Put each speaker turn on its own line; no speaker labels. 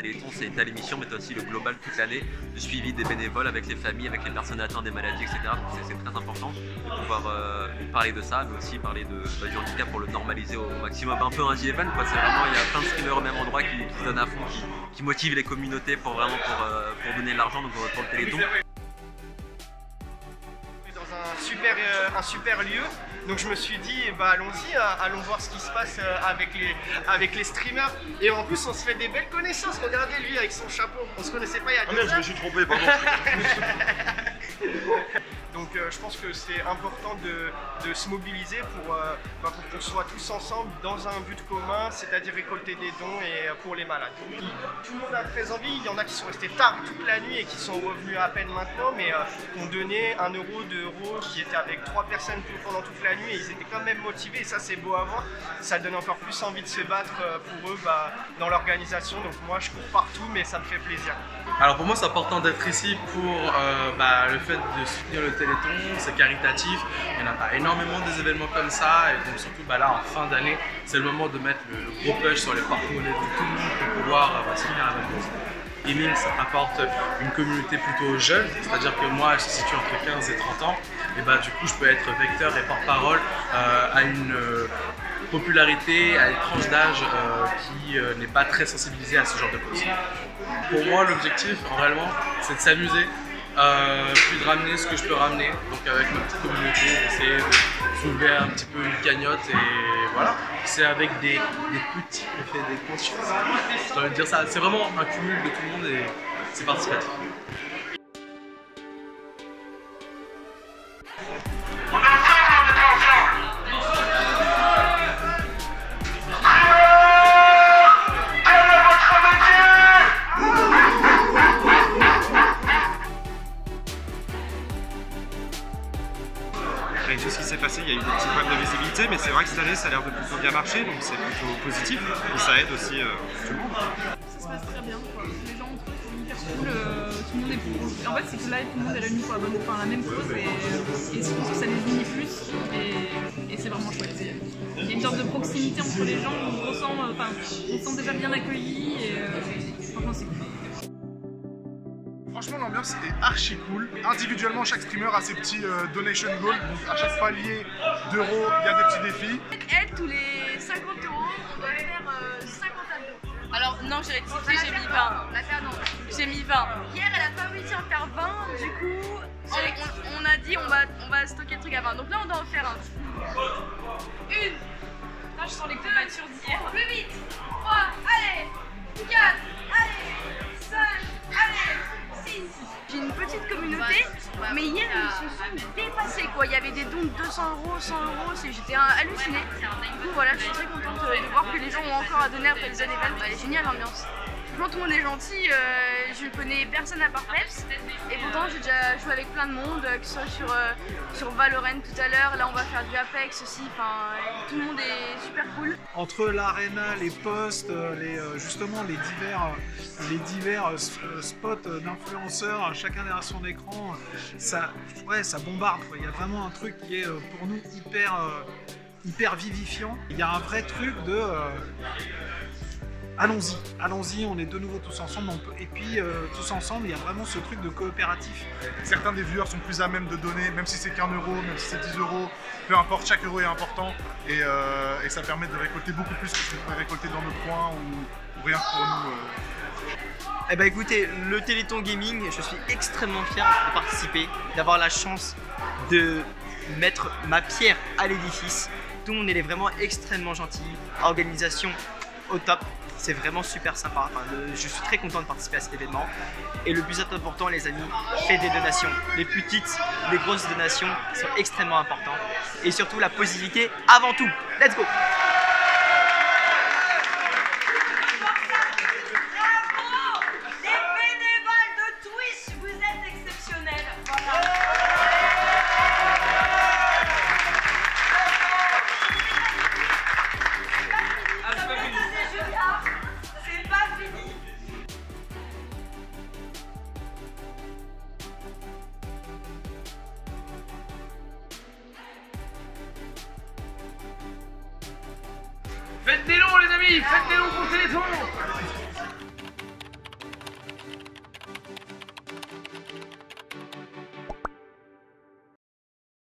Téléthon, c'est telle émission, mais tu as aussi le global toute l'année, le suivi des bénévoles avec les familles, avec les personnes atteintes des maladies, etc. Donc c'est très important de pouvoir parler de ça, mais aussi parler du handicap pour le normaliser au maximum. Un peu un The-Event, quoi. C'est vraiment, il y a plein de streamers au même endroit qui se donnent à fond, qui motivent les communautés pour vraiment pour donner de l'argent, donc pour le Téléthon.
Un super lieu, donc je me suis dit bah allons-y, allons voir ce qui se passe avec les streamers, et en plus on se fait des belles connaissances. Regardez lui avec son chapeau, on se connaissait pas il y a 2 ans.
Je me suis trompé, pardon.
Donc je pense que c'est important de se mobiliser pour qu'on soit tous ensemble dans un but commun, c'est-à-dire récolter des dons et pour les malades. Tout le monde a très envie, il y en a qui sont restés tard toute la nuit et qui sont revenus à peine maintenant, mais ont donné 1 euro, 2 euros, qui étaient avec 3 personnes pendant toute la nuit, et ils étaient quand même motivés, et ça c'est beau à voir. Ça donne encore plus envie de se battre pour eux dans l'organisation. Donc moi je cours partout, mais ça me fait plaisir.
Alors pour moi c'est important d'être ici pour le fait de soutenir le Téléthon, c'est caritatif, il n'y en a pas énormément des événements comme ça, et donc surtout là en fin d'année c'est le moment de mettre le gros push sur les porte-monnaies de tout le monde pour pouvoir soutenir la cause. Gaming, ça apporte une communauté plutôt jeune, c'est-à-dire que moi je me situe entre 15 et 30 ans, et du coup je peux être vecteur et porte-parole à une popularité, à une tranche d'âge qui n'est pas très sensibilisée à ce genre de cause. Pour moi l'objectif réellement c'est de s'amuser, puis de ramener ce que je peux ramener, donc avec ma petite communauté, d'essayer de soulever un petit peu une cagnotte, et voilà. C'est avec des petits effets, des consciences. J'ai envie de dire ça, c'est vraiment un cumul de tout le monde et c'est participatif.
Avec tout ce qui s'est passé, il y a eu des petits problèmes de visibilité, mais c'est vrai que cette année ça a l'air de plutôt bien marcher, donc c'est plutôt positif et ça aide aussi tout le monde.
Ça se passe très bien, quoi. Les gens entre eux sont hyper cool, tout le monde est pour. En fait c'est que là tout le monde est réuni pour la même cause, et je pense que ça les unit plus, et c'est vraiment chouette. Il y a une sorte de proximité entre les gens où on se sent déjà bien accueillis, et franchement c'est cool.
Franchement l'ambiance est archi cool. Individuellement chaque streamer a ses petits donation goals, donc à chaque palier d'euros il y a des petits défis.
Elle, tous les 50 euros, on doit faire 50 abdos. Alors non, j'ai rectifié, j'ai mis 20. J'ai mis 20. Hier elle a pas réussi à en faire 20, du coup on a dit on va stocker le truc à 20. Donc là on doit en faire un. Une. Là je sens les courbatures d'hier. Plus vite. 3, allez. 4, allez. 5, allez. J'ai une petite communauté, mais hier ils se sont dépassés quoi. Il y avait des dons de 200 euros, 100 euros, j'étais hallucinée. Du coup voilà, je suis très contente de voir que les gens ont encore à donner après les années 20. Elle est géniale l'ambiance. Franchement tout le monde est gentil, je ne connais personne à part Peps, et pourtant j'ai déjà joué avec plein de monde, que ce soit sur Valorant tout à l'heure, là on va faire du Apex aussi, tout le monde est super cool.
Entre l'arena, les posts, justement les divers spots d'influenceurs, chacun derrière son écran, ça bombarde, quoi. Il y a vraiment un truc qui est pour nous hyper vivifiant. Il y a un vrai truc de allons-y, on est de nouveau tous ensemble, et puis tous ensemble, il y a vraiment ce truc de coopératif.
Certains des viewers sont plus à même de donner, même si c'est qu'1 euro, même si c'est 10 euros, peu importe, chaque euro est important, et ça permet de récolter beaucoup plus que ce qu'on pourrait récolter dans notre coin ou rien que pour nous.
Eh ben écoutez, le Téléthon Gaming, je suis extrêmement fier de participer, d'avoir la chance de mettre ma pierre à l'édifice. Tout le monde est vraiment extrêmement gentil, organisation au top. C'est vraiment super sympa, je suis très content de participer à cet événement. Et le plus important les amis, faites des donations. Les petites, les grosses donations sont extrêmement importantes. Et surtout la positivité avant tout. Let's go!
Faites des dons les amis, faites des dons pour Téléthon.